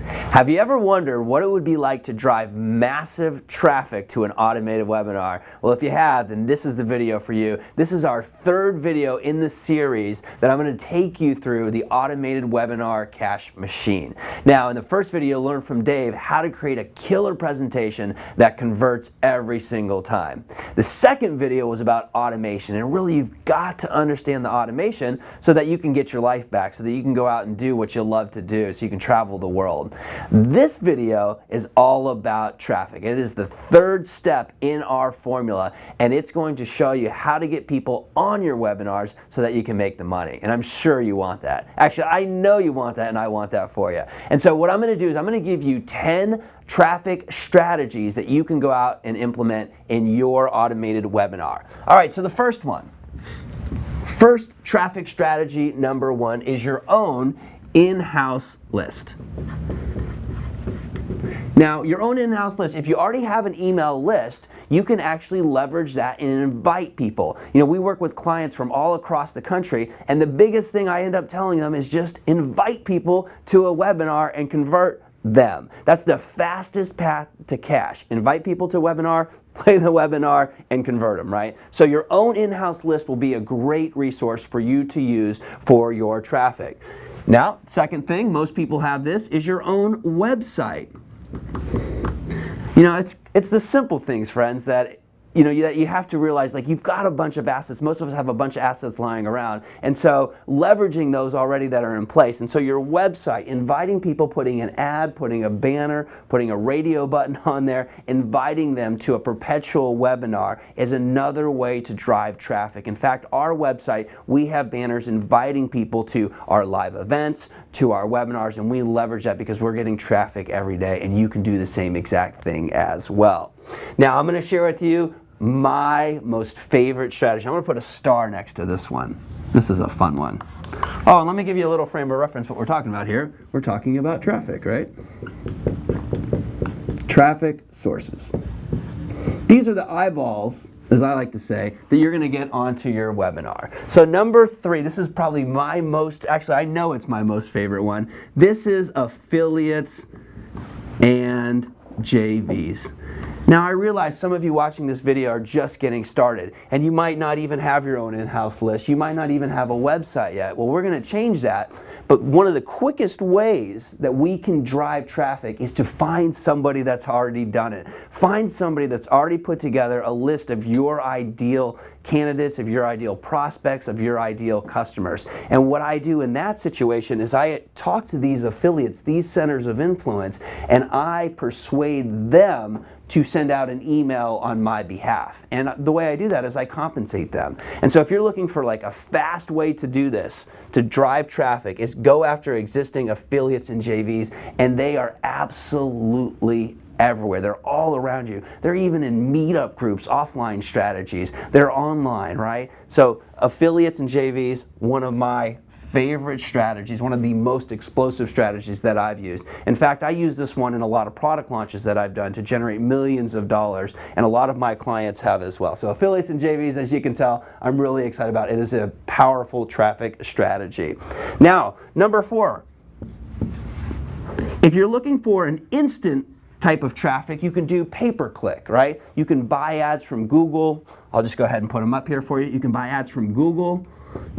Have you ever wondered what it would be like to drive massive traffic to an automated webinar? Well, if you have, then this is the video for you. This is our third video in the series that I'm going to take you through the automated webinar cash machine. Now, in the first video, you'll learn from Dave how to create a killer presentation that converts every single time. The second video was about automation, and really you've got to understand the automation so that you can get your life back, so that you can go out and do what you love to do, so you can travel the world. This video is all about traffic. It is the third step in our formula, and it's going to show you how to get people on your webinars so that you can make the money. And I'm sure you want that. Actually, I know you want that, and I want that for you. And so what I'm going to do is I'm going to give you 10 traffic strategies that you can go out and implement in your automated webinar. All right, so the first one. First traffic strategy number one is your own in-house list. Now, your own in-house list, if you already have an email list, you can actually leverage that and invite people. You know, we work with clients from all across the country, and the biggest thing I end up telling them is just invite people to a webinar and convert them. That's the fastest path to cash. Invite people to a webinar, play the webinar, and convert them, right? So your own in-house list will be a great resource for you to use for your traffic. Now, second thing, most people have this, is your own website. You know, it's the simple things, friends, that you have to realize, like, you've got a bunch of assets. Most of us have a bunch of assets lying around. And so leveraging those already that are in place. And so your website, inviting people, putting an ad, putting a banner, putting a radio button on there, inviting them to a perpetual webinar is another way to drive traffic. In fact, our website, we have banners inviting people to our live events, to our webinars, and we leverage that because we're getting traffic every day, and you can do the same exact thing as well. Now, I'm going to share with you my most favorite strategy. I'm going to put a star next to this one. This is a fun one. Oh, and let me give you a little frame of reference what we're talking about here. We're talking about traffic, right? Traffic sources. These are the eyeballs, as I like to say, that you're going to get onto your webinar. So number 3, this is probably my most, actually I know it's my most favorite one. This is affiliates and JVs. Now, I realize some of you watching this video are just getting started, and you might not even have your own in-house list. You might not even have a website yet. Well, we're going to change that, but one of the quickest ways that we can drive traffic is to find somebody that's already done it. Find somebody that's already put together a list of your ideal candidates, of your ideal prospects, of your ideal customers. And what I do in that situation is I talk to these affiliates, these centers of influence, and I persuade them to send out an email on my behalf. And the way I do that is I compensate them. And so if you're looking for like a fast way to do this, to drive traffic, is go after existing affiliates and JVs, and they are absolutely everywhere. They're all around you. They're even in meetup groups, offline strategies. They're online, right? So affiliates and JVs, one of my favorite strategies, one of the most explosive strategies that I've used. In fact, I use this one in a lot of product launches that I've done to generate millions of dollars, and a lot of my clients have as well. So affiliates and JVs, as you can tell, I'm really excited about. It is a powerful traffic strategy. Now, number 4, if you're looking for an instant type of traffic, you can do pay-per-click, right? You can buy ads from Google. I'll just go ahead and put them up here for you. You can buy ads from Google.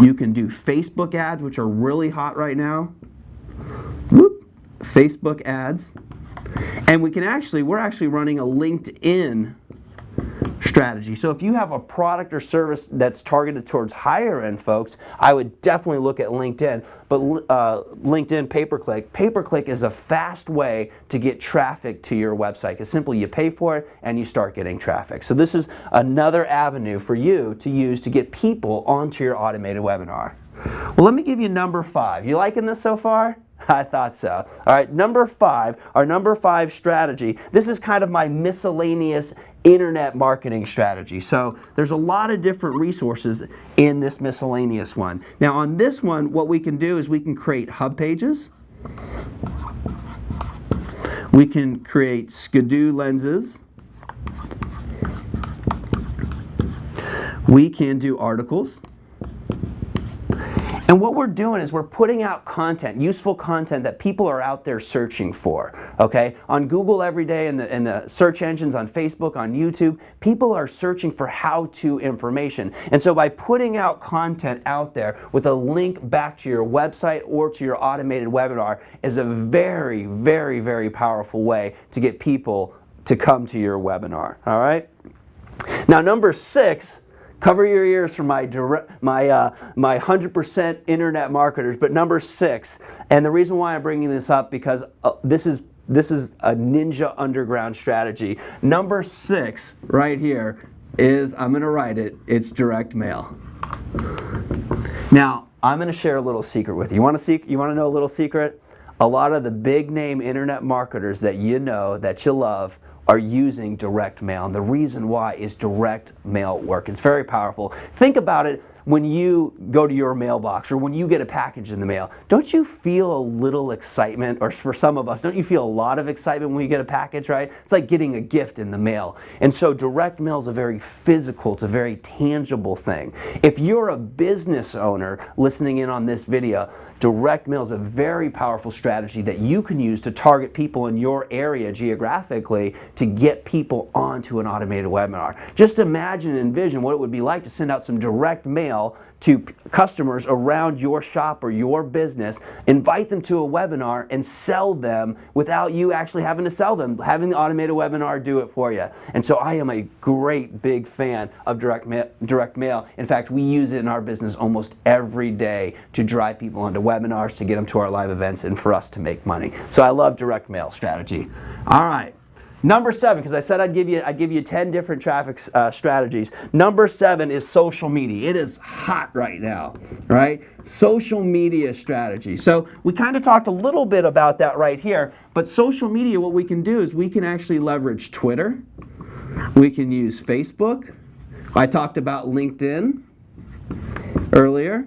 You can do Facebook ads, which are really hot right now. Whoop. Facebook ads. And we're actually running a LinkedIn strategy. So if you have a product or service that's targeted towards higher end folks, I would definitely look at LinkedIn. But LinkedIn pay-per-click. Pay-per-click is a fast way to get traffic to your website. It's simply you pay for it and you start getting traffic. So this is another avenue for you to use to get people onto your automated webinar. Well, let me give you number 5. You liking this so far? I thought so. All right, number 5, our number 5 strategy. This is kind of my miscellaneous internet marketing strategy. So there's a lot of different resources in this miscellaneous one. Now on this one, what we can do is we can create hub pages. We can create skidoo lenses. We can do articles. And what we're doing is we're putting out content, useful content that people are out there searching for, okay? On Google every day, in the search engines, on Facebook, on YouTube, people are searching for how-to information. And so by putting out content out there with a link back to your website or to your automated webinar is a very, very, very powerful way to get people to come to your webinar, all right? Now, number 6, cover your ears for my 100% internet marketers, but number 6, and the reason why I'm bringing this up because this is a ninja underground strategy. Number 6 right here is, I'm going to write it, it's direct mail. Now, I'm going to share a little secret with you. You want to know a little secret? A lot of the big name internet marketers that you know, that you love, are using direct mail. And the reason why is direct mail work. It's very powerful. Think about it when you go to your mailbox or when you get a package in the mail. Don't you feel a little excitement? Or for some of us, don't you feel a lot of excitement when you get a package, right? It's like getting a gift in the mail. And so direct mail is a very physical, it's a very tangible thing. If you're a business owner listening in on this video, direct mail is a very powerful strategy that you can use to target people in your area geographically to get people onto an automated webinar. Just imagine and envision what it would be like to send out some direct mail to customers around your shop or your business, invite them to a webinar and sell them without you actually having to sell them, having the automated webinar do it for you. And so I am a great big fan of direct mail. In fact, we use it in our business almost every day to drive people onto webinars, to get them to our live events, and for us to make money. So I love direct mail strategy. All right. Number 7, because I said I'd give you 10 different traffic strategies. Number 7 is social media. It is hot right now, right? Social media strategy. So we kind of talked a little bit about that right here, but social media, what we can do is we can actually leverage Twitter. We can use Facebook. I talked about LinkedIn earlier.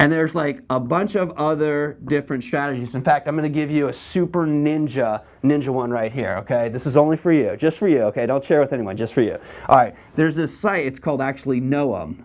And there's like a bunch of other different strategies. In fact, I'm going to give you a super ninja one right here, okay? This is only for you, just for you, okay? Don't share with anyone, just for you. All right, there's this site, it's called actually Noam,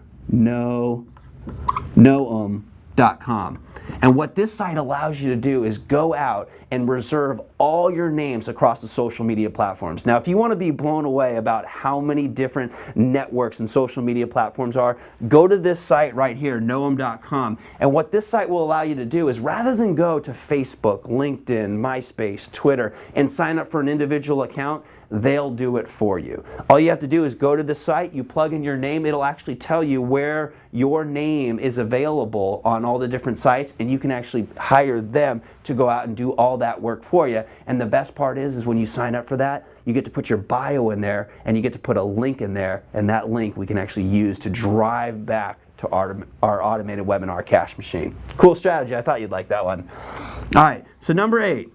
Noam.com. And what this site allows you to do is go out and reserve all your names across the social media platforms. Now, if you want to be blown away about how many different networks and social media platforms are, go to this site right here, Noam.com. And what this site will allow you to do is, rather than go to Facebook, LinkedIn, MySpace, Twitter, and sign up for an individual account, they'll do it for you. All you have to do is go to the site, you plug in your name, it'll actually tell you where your name is available on all the different sites, and you can actually hire them to go out and do all that work for you. And the best part is when you sign up for that, you get to put your bio in there, and you get to put a link in there, and that link we can actually use to drive back to our automated webinar cash machine. Cool strategy. I thought you'd like that one. All right, so number 8.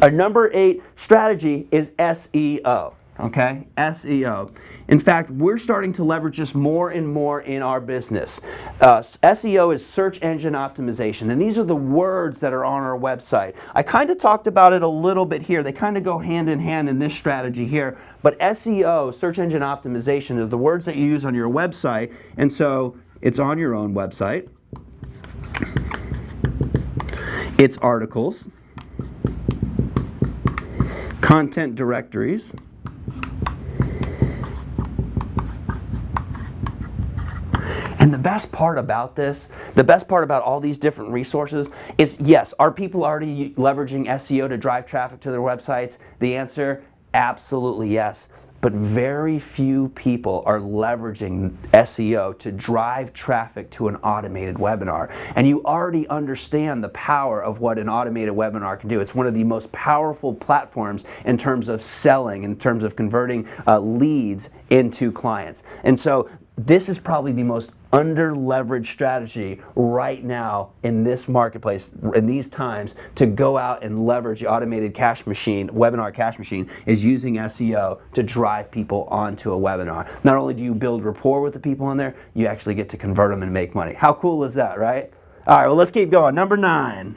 Our number 8 strategy is SEO, okay? SEO. In fact, we're starting to leverage this more and more in our business. SEO is search engine optimization, and these are the words that are on our website. I kind of talked about it a little bit here. They kind of go hand in hand in this strategy here, but SEO, search engine optimization, is the words that you use on your website, and so it's on your own website. It's articles, content directories, and the best part about this, the best part about all these different resources is, yes, are people already leveraging SEO to drive traffic to their websites? The answer, absolutely yes. But very few people are leveraging SEO to drive traffic to an automated webinar. And you already understand the power of what an automated webinar can do. It's one of the most powerful platforms in terms of selling, in terms of converting leads into clients. And so this is probably the most under-leveraged strategy right now in this marketplace, in these times, to go out and leverage the automated cash machine, webinar cash machine, is using SEO to drive people onto a webinar. Not only do you build rapport with the people on there, you actually get to convert them and make money. How cool is that, right? All right, well, let's keep going. Number 9.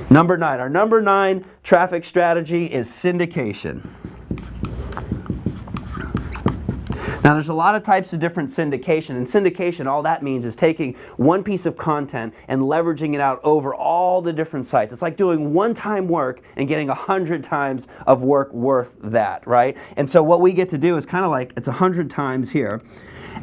Our number 9 traffic strategy is syndication. Now, there's a lot of types of different syndication, and syndication, all that means is taking one piece of content and leveraging it out over all the different sites. It's like doing one-time work and getting 100 times of work worth that, right? And so what we get to do is kind of like, it's 100 times here.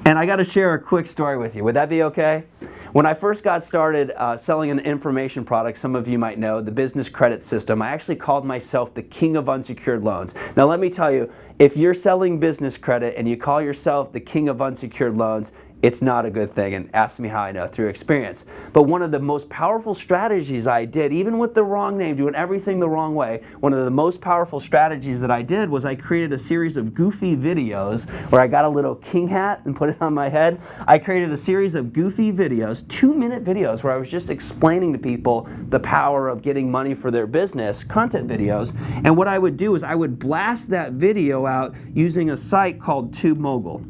And I got to share a quick story with you. Would that be okay? When I first got started selling an information product, some of you might know, the business credit system, I actually called myself the king of unsecured loans. Now let me tell you, if you're selling business credit and you call yourself the king of unsecured loans, it's not a good thing, and ask me how I know, through experience. But one of the most powerful strategies I did, even with the wrong name, doing everything the wrong way, one of the most powerful strategies that I did was I created a series of goofy videos where I got a little king hat and put it on my head. I created a series of goofy videos, 2-minute videos, where I was just explaining to people the power of getting money for their business, content videos. And what I would do is I would blast that video out using a site called TubeMogul.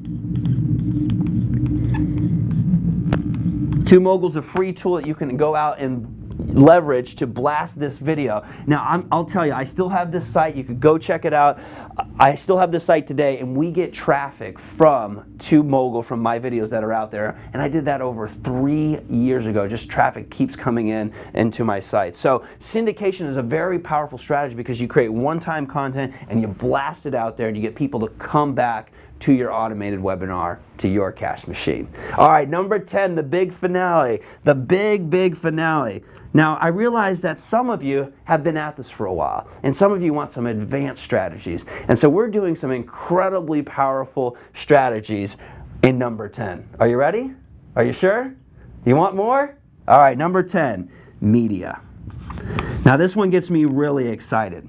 TubeMogul is a free tool that you can go out and leverage to blast this video. Now, I'll tell you, I still have this site. You could go check it out. I still have this site today, and we get traffic from TubeMogul from my videos that are out there. And I did that over 3 years ago. Just traffic keeps coming into my site. So syndication is a very powerful strategy because you create one-time content and you blast it out there and you get people to come back to your automated webinar, to your cash machine. All right, number 10, the big finale. The big finale. Now, I realize that some of you have been at this for a while, and some of you want some advanced strategies. And so we're doing some incredibly powerful strategies in number 10. Are you ready? Are you sure? You want more? All right, number 10, media. Now, this one gets me really excited.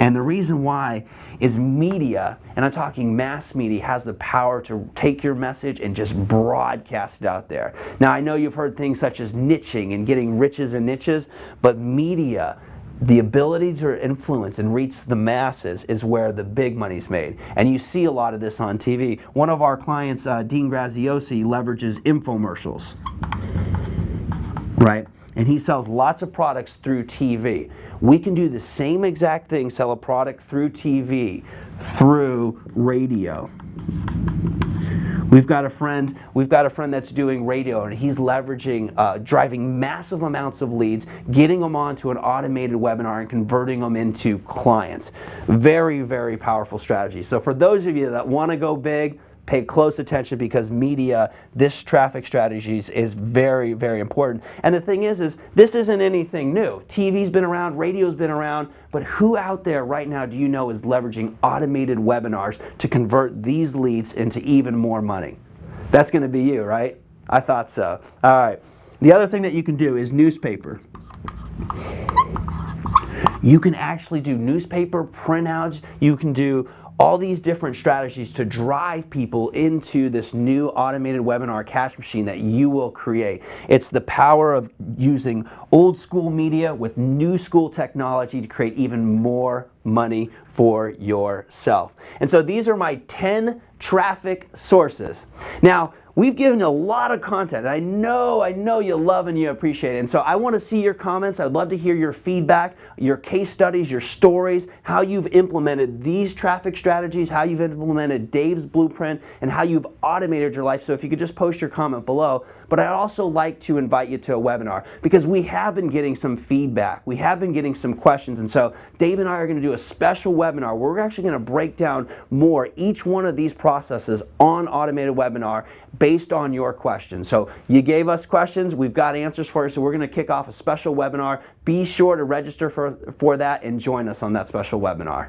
And the reason why is media, and I'm talking mass media, has the power to take your message and just broadcast it out there. Now, I know you've heard things such as niching and getting riches and niches, but media, the ability to influence and reach the masses, is where the big money's made. And you see a lot of this on TV. One of our clients, Dean Graziosi, leverages infomercials, right? And he sells lots of products through TV. We can do the same exact thing, sell a product through TV, through radio. We've got a friend that's doing radio, and he's leveraging, driving massive amounts of leads, getting them onto an automated webinar and converting them into clients. Very, very powerful strategy. So for those of you that want to go big, pay close attention, because media, this traffic strategies is very, very important. And the thing is this isn't anything new. TV's been around, radio's been around, but who out there right now do you know is leveraging automated webinars to convert these leads into even more money? That's going to be you, right? I thought so. All right. The other thing that you can do is newspaper. You can actually do newspaper printouts. You can do all these different strategies to drive people into this new automated webinar cash machine that you will create. It's the power of using old school media with new school technology to create even more money for yourself. And so these are my 10 traffic sources. Now, we've given a lot of content. I know you love and you appreciate it. And so I want to see your comments. I'd love to hear your feedback, your case studies, your stories, how you've implemented these traffic strategies, how you've implemented Dave's blueprint, and how you've automated your life. So if you could just post your comment below. But I'd also like to invite you to a webinar, because we have been getting some feedback. We have been getting some questions. And so Dave and I are going to do a special webinar where we're actually going to break down more each one of these processes on automated webinar based on your questions. So you gave us questions, we've got answers for you, so we're going to kick off a special webinar. Be sure to register for that and join us on that special webinar.